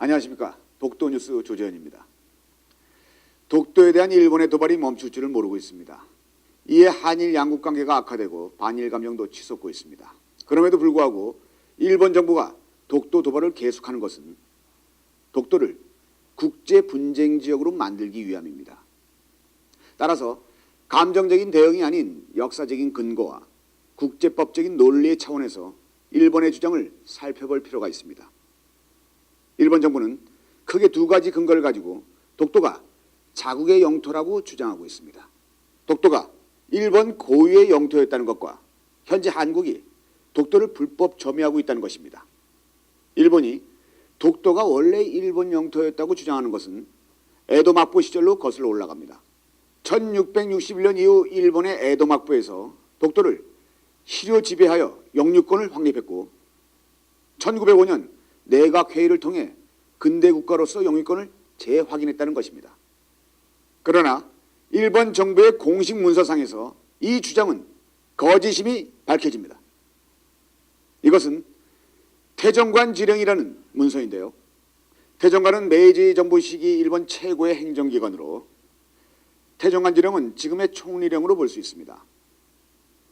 안녕하십니까. 독도뉴스 조재현입니다. 독도에 대한 일본의 도발이 멈출 줄을 모르고 있습니다. 이에 한일 양국 관계가 악화되고 반일 감정도 치솟고 있습니다. 그럼에도 불구하고 일본 정부가 독도 도발을 계속하는 것은 독도를 국제 분쟁 지역으로 만들기 위함입니다. 따라서 감정적인 대응이 아닌 역사적인 근거와 국제법적인 논리의 차원에서 일본의 주장을 살펴볼 필요가 있습니다. 일본 정부는 크게 두 가지 근거를 가지고 독도가 자국의 영토라고 주장하고 있습니다. 독도가 일본 고유의 영토였다는 것과 현재 한국이 독도를 불법 점유하고 있다는 것입니다. 일본이 독도가 원래 일본 영토였다고 주장하는 것은 에도 막부 시절로 거슬러 올라갑니다. 1661년 이후 일본의 에도 막부에서 독도를 실효 지배하여 영유권을 확립했고 1905년 내각회의를 통해 근대 국가로서 영유권을 재확인했다는 것입니다. 그러나 일본 정부의 공식 문서상에서 이 주장은 거짓임이 밝혀집니다. 이것은 태정관 지령이라는 문서인데요. 태정관은 메이지 정부 시기 일본 최고의 행정기관으로 태정관 지령은 지금의 총리령으로 볼 수 있습니다.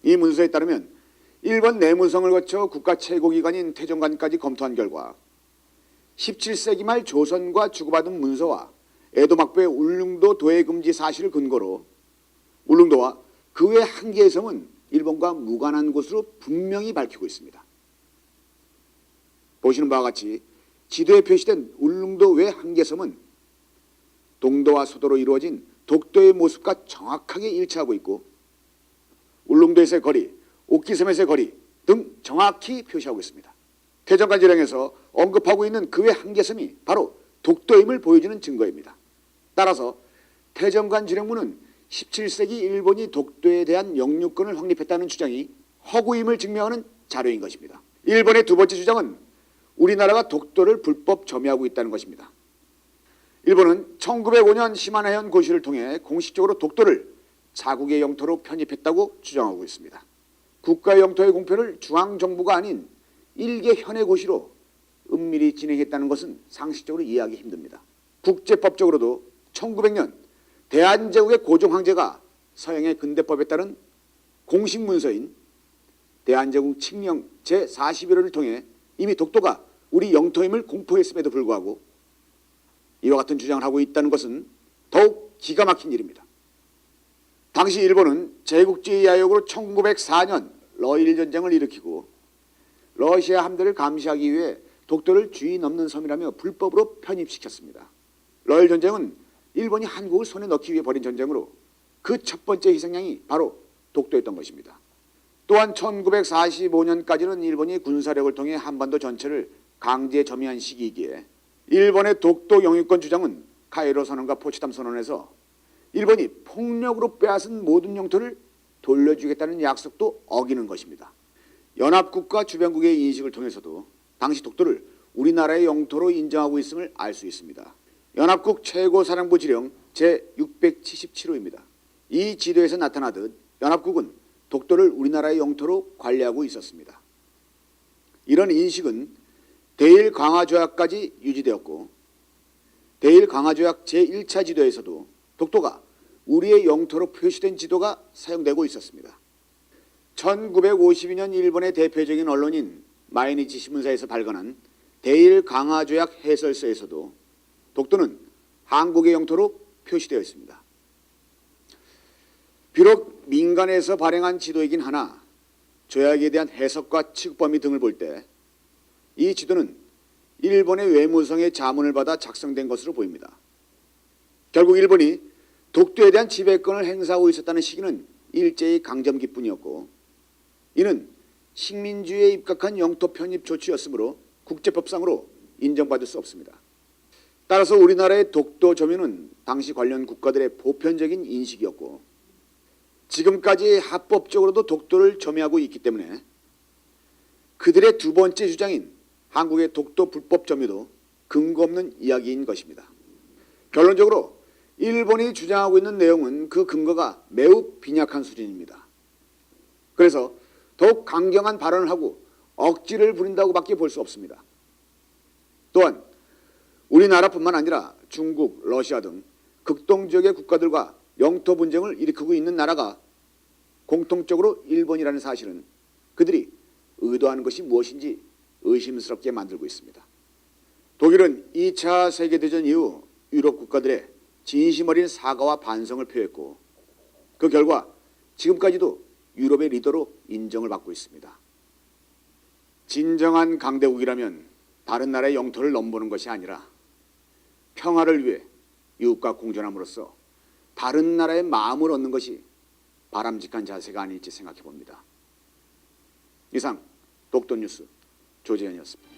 이 문서에 따르면 일본 내무성을 거쳐 국가 최고기관인 태정관까지 검토한 결과 17세기 말 조선과 주고받은 문서와 에도 막부의 울릉도 도해 금지 사실을 근거로 울릉도와 그 외 한 개의 섬은 일본과 무관한 곳으로 분명히 밝히고 있습니다. 보시는 바와 같이 지도에 표시된 울릉도 외 한 개 섬은 동도와 서도로 이루어진 독도의 모습과 정확하게 일치하고 있고 울릉도에서의 거리, 옥기섬에서의 거리 등 정확히 표시하고 있습니다. 태정관 지령에서 언급하고 있는 그 외 한 개 섬이 바로 독도임을 보여주는 증거입니다. 따라서 태정관 지령문은 17세기 일본이 독도에 대한 영유권을 확립했다는 주장이 허구임을 증명하는 자료인 것입니다. 일본의 두 번째 주장은 우리나라가 독도를 불법 점유하고 있다는 것입니다. 일본은 1905년 시마네현 고시를 통해 공식적으로 독도를 자국의 영토로 편입했다고 주장하고 있습니다. 국가 영토의 공표를 중앙정부가 아닌 일개 현해 고시로 은밀히 진행했다는 것은 상식적으로 이해하기 힘듭니다. 국제법적으로도 1900년 대한제국의 고종황제가 서양의 근대법에 따른 공식 문서인 대한제국 칙령 제41호를 통해 이미 독도가 우리 영토임을 공포했음에도 불구하고 이와 같은 주장을 하고 있다는 것은 더욱 기가 막힌 일입니다. 당시 일본은 제국주의 야욕으로 1904년 러일 전쟁을 일으키고 러시아 함대를 감시하기 위해 독도를 주의 넘는 섬이라며 불법으로 편입시켰습니다. 러일 전쟁은 일본이 한국을 손에 넣기 위해 벌인 전쟁으로 그 첫 번째 희생양이 바로 독도였던 것입니다. 또한 1945년까지는 일본이 군사력을 통해 한반도 전체를 강제 점유한 시기이기에 일본의 독도 영유권 주장은 카이로 선언과 포츠담 선언에서 일본이 폭력으로 빼앗은 모든 영토를 돌려주겠다는 약속도 어기는 것입니다. 연합국과 주변국의 인식을 통해서도 당시 독도를 우리나라의 영토로 인정하고 있음을 알 수 있습니다. 연합국 최고사령부 지령 제677호입니다. 이 지도에서 나타나듯 연합국은 독도를 우리나라의 영토로 관리하고 있었습니다. 이런 인식은 대일 강화조약까지 유지되었고 대일 강화조약 제1차 지도에서도 독도가 우리의 영토로 표시된 지도가 사용되고 있었습니다. 1952년 일본의 대표적인 언론인 마이니치 신문사에서 발간한 대일 강화조약 해설서에서도 독도는 한국의 영토로 표시되어 있습니다. 비록 민간에서 발행한 지도이긴 하나 조약에 대한 해석과 취급 범위 등을 볼 때 이 지도는 일본의 외무성의 자문을 받아 작성된 것으로 보입니다. 결국 일본이 독도에 대한 지배권을 행사하고 있었다는 시기는 일제의 강점기뿐이었고 이는 식민주의에 입각한 영토 편입 조치였으므로 국제법상으로 인정받을 수 없습니다. 따라서 우리나라의 독도 점유는 당시 관련 국가들의 보편적인 인식이었고 지금까지 합법적으로도 독도를 점유하고 있기 때문에 그들의 두 번째 주장인 한국의 독도 불법 점유도 근거 없는 이야기인 것입니다. 결론적으로 일본이 주장하고 있는 내용은 그 근거가 매우 빈약한 수준입니다. 그래서 더욱 강경한 발언을 하고 억지를 부린다고밖에 볼 수 없습니다. 또한 우리나라뿐만 아니라 중국, 러시아 등 극동 지역의 국가들과 영토 분쟁을 일으키고 있는 나라가 공통적으로 일본이라는 사실은 그들이 의도하는 것이 무엇인지 의심스럽게 만들고 있습니다. 독일은 2차 세계대전 이후 유럽 국가들의 진심 어린 사과와 반성을 표했고 그 결과 지금까지도 유럽의 리더로 인정을 받고 있습니다. 진정한 강대국이라면 다른 나라의 영토를 넘보는 것이 아니라 평화를 위해 이웃과 공존함으로써 다른 나라의 마음을 얻는 것이 바람직한 자세가 아닐지 생각해 봅니다. 이상 독도뉴스 조재현이었습니다.